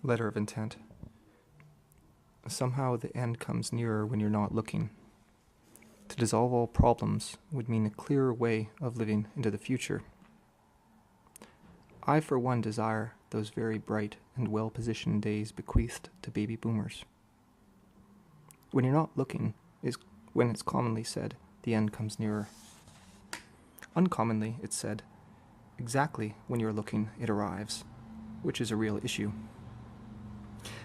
Letter of intent. Somehow the end comes nearer when you're not looking. To dissolve all problems would mean a clearer way of living into the future. I, for one, desire those very bright and well-positioned days bequeathed to baby boomers. When you're not looking is when it's commonly said, the end comes nearer. Uncommonly, it's said, exactly when you're looking, it arrives, which is a real issue.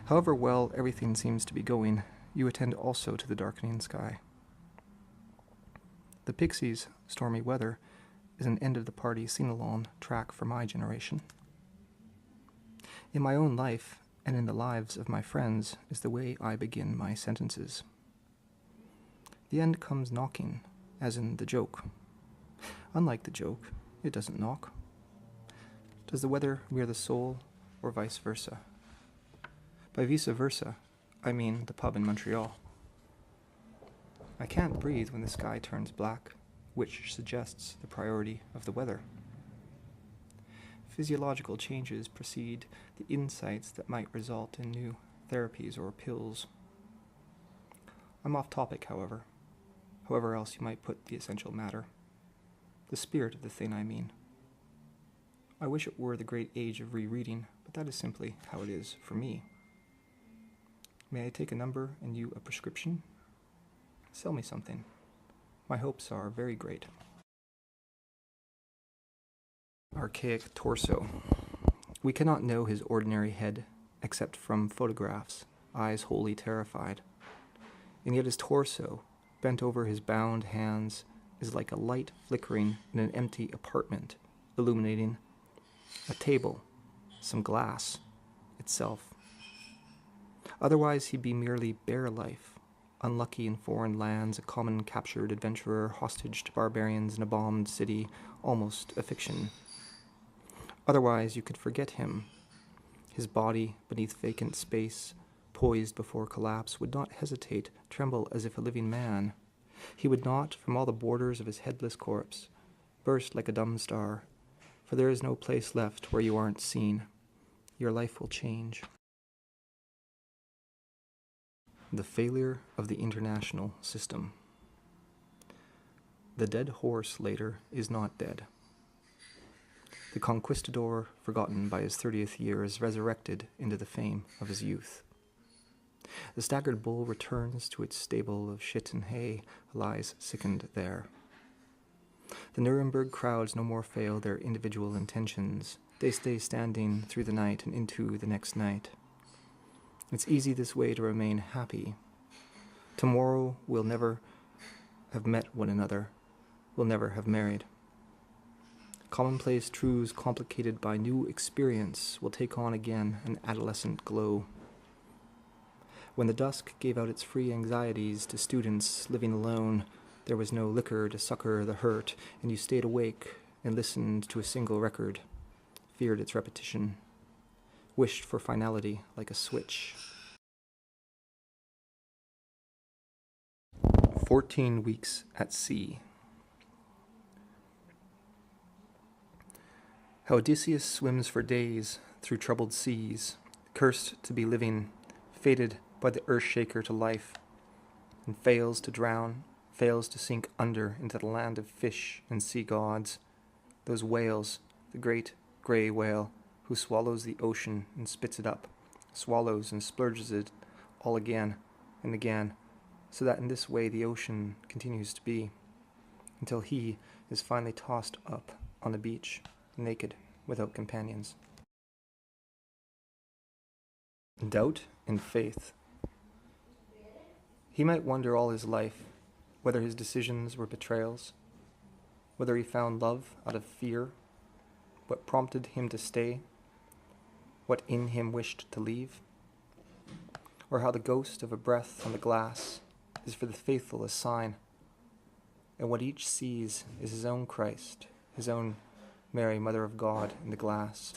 However well everything seems to be going, you attend also to the darkening sky. The Pixies' Stormy Weather is an end-of-the-party sing-along track for my generation. In my own life, and in the lives of my friends, is the way I begin my sentences. The end comes knocking, as in the joke. Unlike the joke, it doesn't knock. Does the weather mirror the soul, or vice versa? By vice versa, I mean the pub in Montreal. I can't breathe when the sky turns black, which suggests the priority of the weather. Physiological changes precede the insights that might result in new therapies or pills. I'm off topic, however else you might put the essential matter. The spirit of the thing, I mean. I wish it were the great age of rereading, but that is simply how it is for me. May I take a number and you a prescription? Sell me something. My hopes are very great. Archaic torso. We cannot know his ordinary head, except from photographs, eyes wholly terrified. And yet his torso, bent over his bound hands, is like a light flickering in an empty apartment, illuminating a table, some glass, itself. Otherwise he'd be merely bare life, unlucky in foreign lands, a common captured adventurer, hostage to barbarians in a bombed city, almost a fiction. Otherwise you could forget him. His body, beneath vacant space, poised before collapse, would not hesitate, tremble as if a living man. He would not, from all the borders of his headless corpse, burst like a dumb star, for there is no place left where you aren't seen. Your life will change. The failure of the international system. The dead horse, later, is not dead. The conquistador, forgotten by his 30th year, is resurrected into the fame of his youth. The staggered bull returns to its stable of shit and hay, lies sickened there. The Nuremberg crowds no more fail their individual intentions. They stay standing through the night and into the next night. It's easy this way to remain happy. Tomorrow we'll never have met one another. We'll never have married. Commonplace truths complicated by new experience will take on again an adolescent glow. When the dusk gave out its free anxieties to students living alone, there was no liquor to succor the hurt, and you stayed awake and listened to a single record, feared its repetition, wished for finality like a switch. 14 weeks at sea. How Odysseus swims for days through troubled seas, cursed to be living, fated by the earth-shaker to life, and fails to drown, fails to sink under into the land of fish and sea gods, those whales, the great grey whale, who swallows the ocean and spits it up, swallows and splurges it all again and again, so that in this way the ocean continues to be, until he is finally tossed up on the beach, naked, without companions. Doubt and faith. He might wonder all his life whether his decisions were betrayals, whether he found love out of fear, what prompted him to stay, what in him wished to leave, or how the ghost of a breath on the glass is for the faithful a sign, and what each sees is his own Christ, his own Mary, Mother of God, in the glass.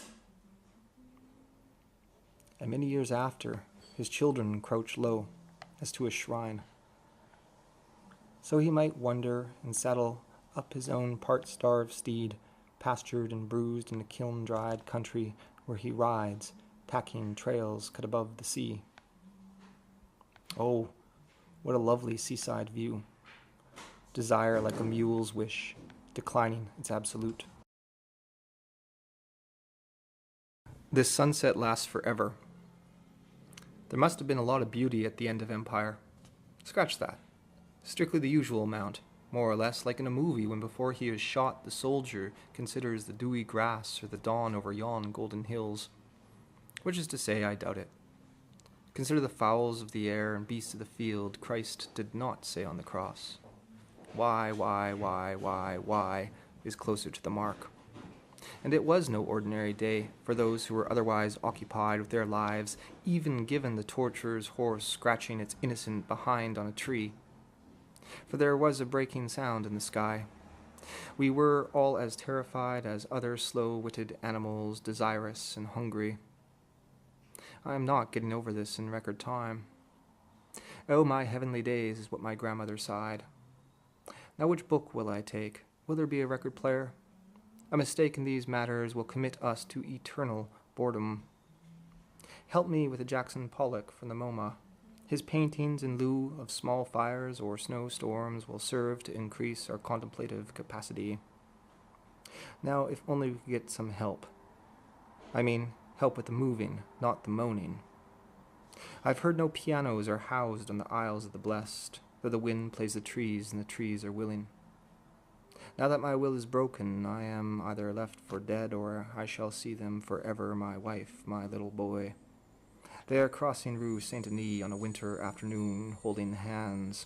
And many years after, his children crouch low, as to a shrine. So he might wonder and saddle up his own part-starved steed, pastured and bruised in the kiln-dried country where he rides, tacking trails cut above the sea. Oh, what a lovely seaside view. Desire like a mule's wish, declining its absolute. This sunset lasts forever. There must have been a lot of beauty at the end of Empire. Scratch that. Strictly the usual amount, more or less like in a movie when before he is shot the soldier considers the dewy grass or the dawn over yon golden hills. Which is to say, I doubt it. Consider the fowls of the air and beasts of the field, Christ did not say on the cross. Why is closer to the mark. And it was no ordinary day for those who were otherwise occupied with their lives, even given the torturer's horse scratching its innocent behind on a tree. For there was a breaking sound in the sky. We were all as terrified as other slow-witted animals, desirous and hungry. I am not getting over this in record time. Oh, my heavenly days is what my grandmother sighed. Now which book will I take? Will there be a record player? A mistake in these matters will commit us to eternal boredom. Help me with a Jackson Pollock from the MoMA. His paintings in lieu of small fires or snowstorms will serve to increase our contemplative capacity. Now, if only we could get some help. I mean, help with the moving, not the moaning. I've heard no pianos are housed on the Isles of the Blessed, though the wind plays the trees and the trees are willing. Now that my will is broken, I am either left for dead or I shall see them forever, my wife, my little boy. They are crossing Rue Saint-Denis on a winter afternoon, holding hands,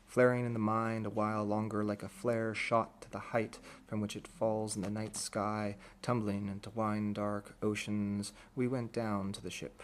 flaring in the mind a while longer like a flare shot to the height from which it falls in the night sky, tumbling into wine-dark oceans. We went down to the ship.